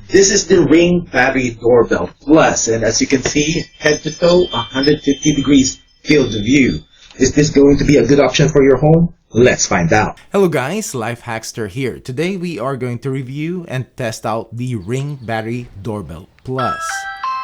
This is the Ring Battery Doorbell Plus, and as you can see, head to toe, 150 degrees field of view. Is this going to be a good option for your home? Let's find out. Hello guys, LifeHackster here. Today we are going to review and test out the Ring Battery Doorbell Plus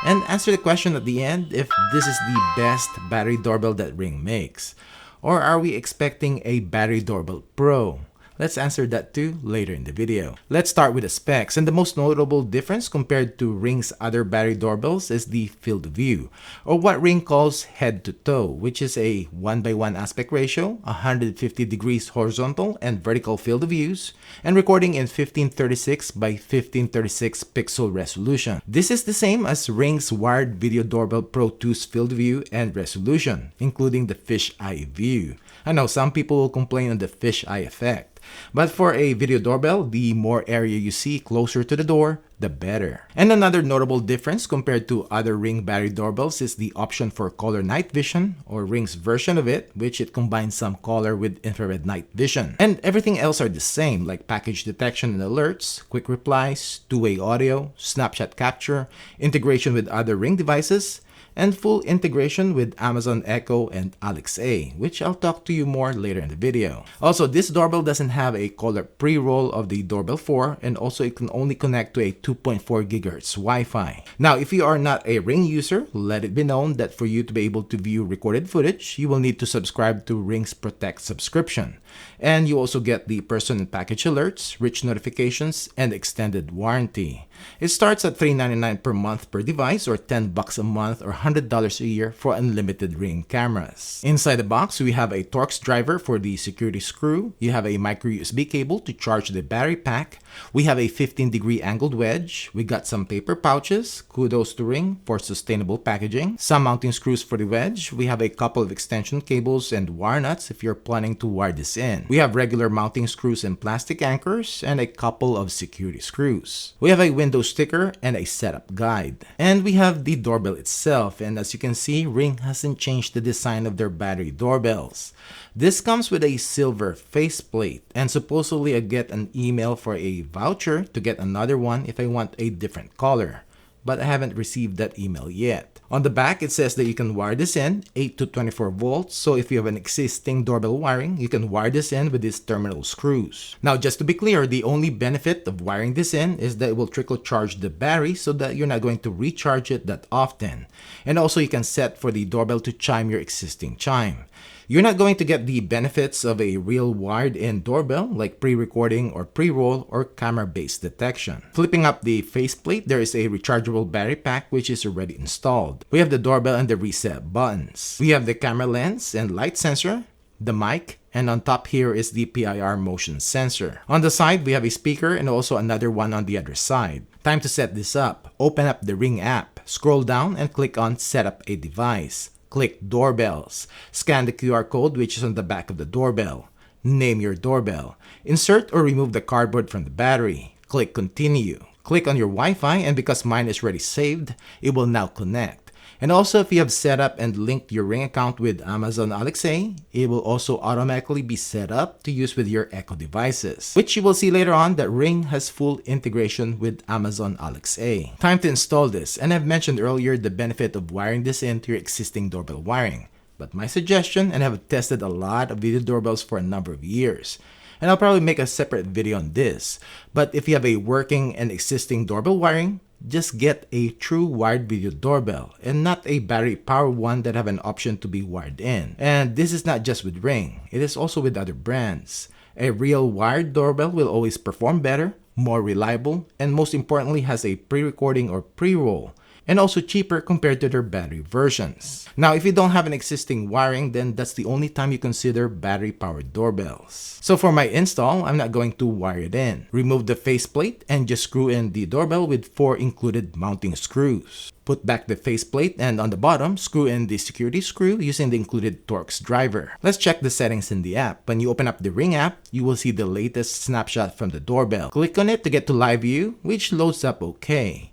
and answer the question at the end if this is the best battery doorbell that Ring makes. Or are we expecting a Battery Doorbell Pro? Let's answer that too later in the video. Let's start with the specs, and the most notable difference compared to Ring's other battery doorbells is the field of view, or what Ring calls head to toe, which is a 1:1 aspect ratio, 150 degrees horizontal and vertical field of views, and recording in 1536 by 1536 pixel resolution. This is the same as Ring's wired video doorbell Pro 2's field of view and resolution, including the fisheye view. I know some people will complain on the fisheye effect, but for a video doorbell, the more area you see closer to the door, the better. And another notable difference compared to other Ring battery doorbells is the option for color night vision, or Ring's version of it, which it combines some color with infrared night vision. And everything else are the same, like package detection and alerts, quick replies, two-way audio, snapshot capture, integration with other Ring devices, and full integration with Amazon Echo and Alexa, which I'll talk to you more later in the video. Also, this doorbell doesn't have a color pre-roll of the Doorbell 4, and also it can only connect to a 2.4 GHz Wi-Fi. Now, if you are not a Ring user, let it be known that for you to be able to view recorded footage, you will need to subscribe to Ring's Protect subscription. And you also get the person and package alerts, rich notifications, and extended warranty. It starts at $399 per month per device, or $10 a month, or $100 a year for unlimited Ring cameras. Inside the box, we have a Torx driver for the security screw. You have a micro USB cable to charge the battery pack. We have a 15-degree angled wedge. We got some paper pouches. Kudos to Ring for sustainable packaging. Some mounting screws for the wedge. We have a couple of extension cables and wire nuts if you're planning to wire this in. We have regular mounting screws and plastic anchors, and a couple of security screws. We have a window sticker and a setup guide. And we have the doorbell itself, and as you can see, Ring hasn't changed the design of their battery doorbells. This comes with a silver faceplate, and supposedly I get an email for a voucher to get another one if I want a different color, but I haven't received that email yet. On the back, it says that you can wire this in 8 to 24 volts, so if you have an existing doorbell wiring, you can wire this in with these terminal screws. Now, just to be clear, the only benefit of wiring this in is that it will trickle charge the battery so that you're not going to recharge it that often. And also, you can set for the doorbell to chime your existing chime. You're not going to get the benefits of a real wired-in doorbell like pre-recording or pre-roll or camera-based detection. Flipping up the faceplate, there is a rechargeable battery pack which is already installed. We have the doorbell and the reset buttons. We have the camera lens and light sensor, the mic, and on top here is the PIR motion sensor. On the side, we have a speaker and also another one on the other side. Time to set this up. Open up the Ring app, scroll down and click on Set up a device. Click Doorbells. Scan the QR code which is on the back of the doorbell. Name your doorbell. Insert or remove the cardboard from the battery. Click Continue. Click on your Wi-Fi, and because mine is already saved, it will now connect. And also, if you have set up and linked your Ring account with Amazon Alexa, it will also automatically be set up to use with your Echo devices, which you will see later on that Ring has full integration with Amazon Alexa. Time to install this, and I've mentioned earlier the benefit of wiring this into your existing doorbell wiring. But my suggestion, and I've tested a lot of video doorbells for a number of years, and I'll probably make a separate video on this, but if you have a working and existing doorbell wiring, just get a true wired video doorbell and not a battery powered one that have an option to be wired in. And this is not just with Ring, it is also with other brands. A real wired doorbell will always perform better, more reliable, and most importantly has a pre-recording or pre-roll, and also cheaper compared to their battery versions. Now, if you don't have an existing wiring, then that's the only time you consider battery-powered doorbells. So for my install, I'm not going to wire it in. Remove the faceplate and just screw in the doorbell with 4 included mounting screws. Put back the faceplate, and on the bottom, screw in the security screw using the included Torx driver. Let's check the settings in the app. When you open up the Ring app, you will see the latest snapshot from the doorbell. Click on it to get to live view, which loads up okay.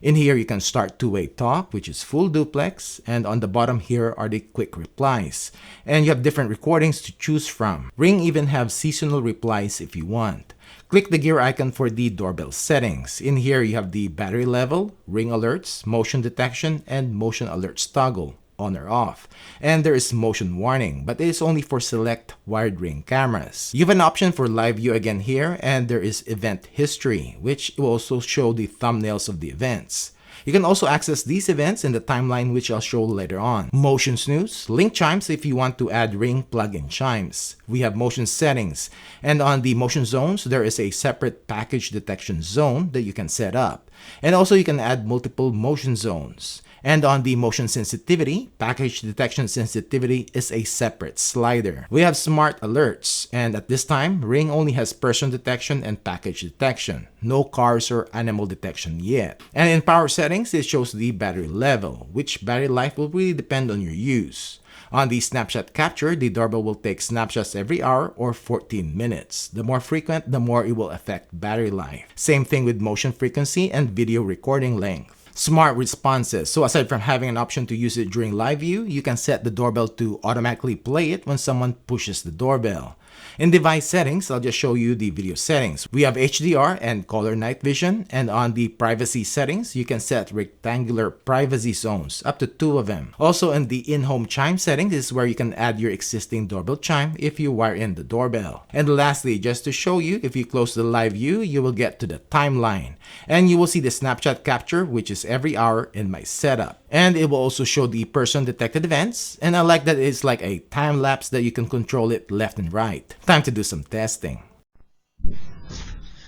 In here, you can start two-way talk, which is full duplex, and on the bottom here are the quick replies. And you have different recordings to choose from. Ring even have seasonal replies if you want. Click the gear icon for the doorbell settings. In here, you have the battery level, ring alerts, motion detection, and motion alerts toggle, on or off. And there is motion warning, but it is only for select wired ring cameras. You have an option for live view again here, and there is event history, which will also show the thumbnails of the events. You can also access these events in the timeline, which I'll show later on. Motion snooze, link chimes if you want to add ring plug-in chimes. We have motion settings, and on the motion zones, there is a separate package detection zone that you can set up. And also you can add multiple motion zones. And on the motion sensitivity, package detection sensitivity is a separate slider. We have smart alerts, and at this time, Ring only has person detection and package detection. No cars or animal detection yet. And in power settings, it shows the battery level, which battery life will really depend on your use. On the snapshot capture, the doorbell will take snapshots every hour or 14 minutes. The more frequent, the more it will affect battery life. Same thing with motion frequency and video recording length. Smart responses. So aside from having an option to use it during live view, you can set the doorbell to automatically play it when someone pushes the doorbell. In device settings, I'll just show you the video settings. We have HDR and color night vision, and on the privacy settings, you can set rectangular privacy zones, up to 2 of them. Also in the in-home chime settings is where you can add your existing doorbell chime if you wire in the doorbell. And lastly, just to show you, if you close the live view, you will get to the timeline. And you will see the snapshot capture, which is every hour in my setup. And it will also show the person detected events, and I like that it's like a time lapse that you can control it left and right. Time to do some testing.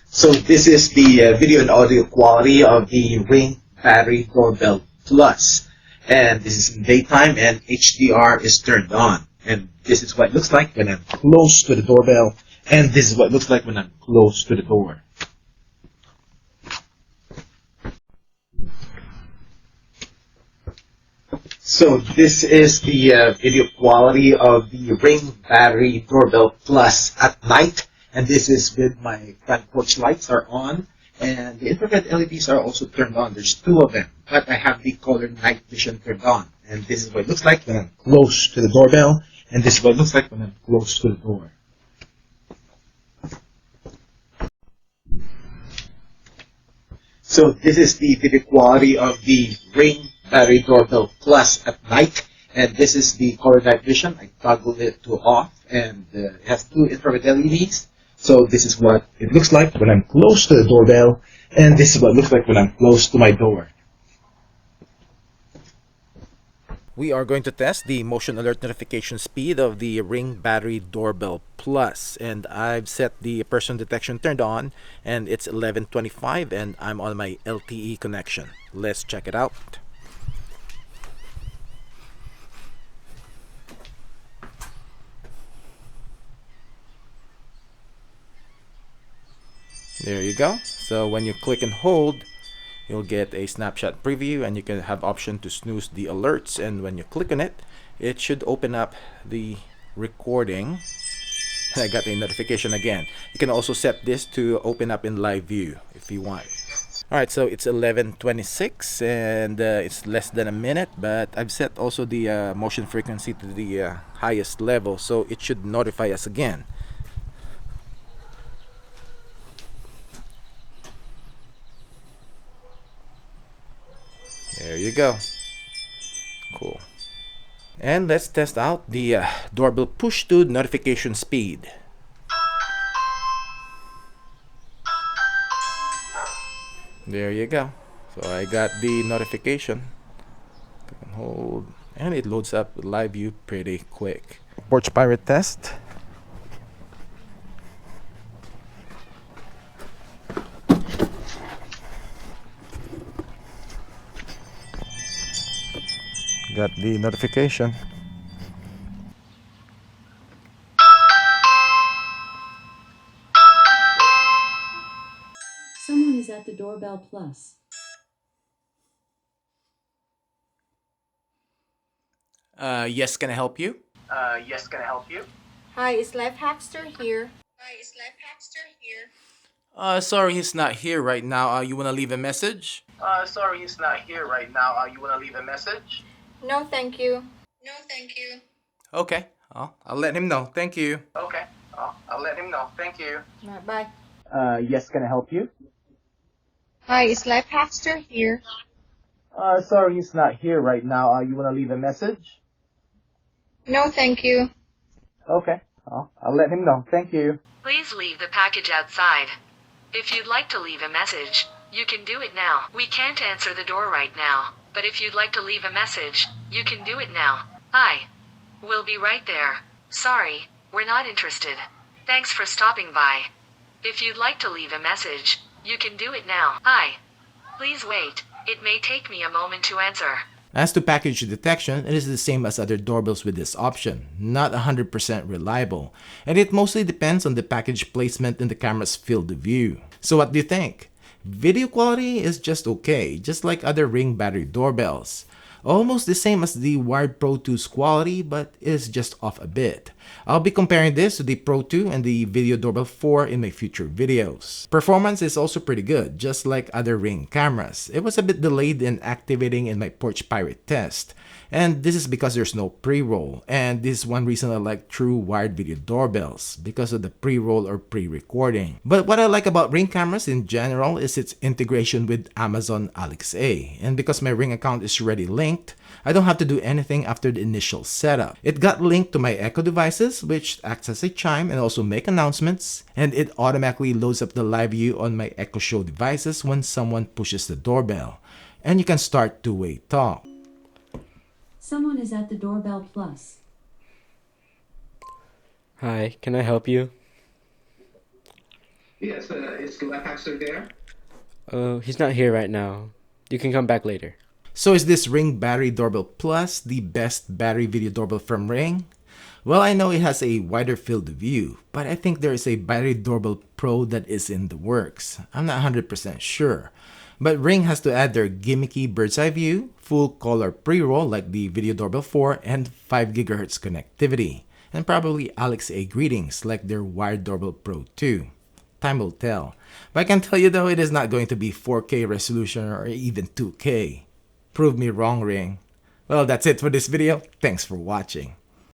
So this is the video and audio quality of the Ring Battery Doorbell Plus. And this is in daytime and HDR is turned on. And this is what it looks like when I'm close to the doorbell. And this is what it looks like when I'm close to the door. So this is the video quality of the Ring Battery Doorbell Plus at night, and this is with my front porch lights are on, and the infrared LEDs are also turned on. There's 2 of them, but I have the color night vision turned on, and this is what it looks like when I'm close to the doorbell, and this is what it looks like when I'm close to the door. So this is the video quality of the Ring Battery Doorbell Plus at night, and this is the color night vision. I toggled it to off, and it has 2 infrared LEDs. So this is what it looks like when I'm close to the doorbell, and this is what it looks like when I'm close to my door. We are going to test the motion alert notification speed of the Ring Battery Doorbell Plus, and I've set the person detection turned on, and it's 11:25, and I'm on my LTE connection. Let's check it out. There you go. So when you click and hold, you'll get a snapshot preview, and you can have option to snooze the alerts, and when you click on it, it should open up the recording. I got a notification again. You can also set this to open up in live view if you want. Alright, so it's 11:26, and it's less than a minute, but I've set also the motion frequency to the highest level, so it should notify us again. There you go. Cool. And let's test out the doorbell push to notification speed. There you go. So I got the notification. Click and hold, and it loads up live view pretty quick. Porch pirate test. Got the notification. Someone is at the Doorbell Plus. Yes, can I help you? Yes, can I help you? Hi, is LifeHackster here? Sorry, he's not here right now. You wanna leave a message? Sorry, he's not here right now. You want to leave a message? No, thank you. Okay, I'll let him know. Thank you. Okay. I'll let him know. Thank you. Bye. Yes, can I help you? Hi, is LifeHackster here? Sorry, he's not here right now. You want to leave a message? No, thank you. Okay. I'll let him know. Thank you. Please leave the package outside. If you'd like to leave a message, you can do it now. We can't answer the door right now, but if you'd like to leave a message, you can do it now. Hi. We'll be right there. Sorry, we're not interested. Thanks for stopping by. If you'd like to leave a message, you can do it now. Hi. Please wait. It may take me a moment to answer. As to package detection, it is the same as other doorbells with this option, not 100% reliable, and it mostly depends on the package placement in the camera's field of view. So what do you think? Video quality is just okay, just like other Ring Battery doorbells. Almost the same as the Wired Pro 2's quality, but is just off a bit. I'll be comparing this to the Pro 2 and the Video Doorbell 4 in my future videos. Performance is also pretty good, just like other Ring cameras. It was a bit delayed in activating in my Porch Pirate test. And this is because there's no pre-roll, and this is one reason I like true wired video doorbells, because of the pre-roll or pre-recording. But what I like about Ring cameras in general is its integration with Amazon Alexa, and because my Ring account is already linked, I don't have to do anything after the initial setup. It got linked to my Echo devices, which acts as a chime and also make announcements, and it automatically loads up the live view on my Echo Show devices when someone pushes the doorbell, and you can start two-way talk. Someone is at the Doorbell Plus. Hi, can I help you? Yes, is LifeHackster there? Oh, he's not here right now. You can come back later. So is this Ring Battery Doorbell Plus the best battery video doorbell from Ring? Well, I know it has a wider field of view, but I think there is a Battery Doorbell Pro that is in the works. I'm not 100% sure. But Ring has to add their gimmicky bird's eye view, full color pre-roll like the Video Doorbell 4, and 5 GHz connectivity, and probably Alexa greetings like their Wired Doorbell Pro 2. Time will tell. But I can tell you though, it is not going to be 4K resolution or even 2K. Prove me wrong, Ring. Well, that's it for this video. Thanks for watching.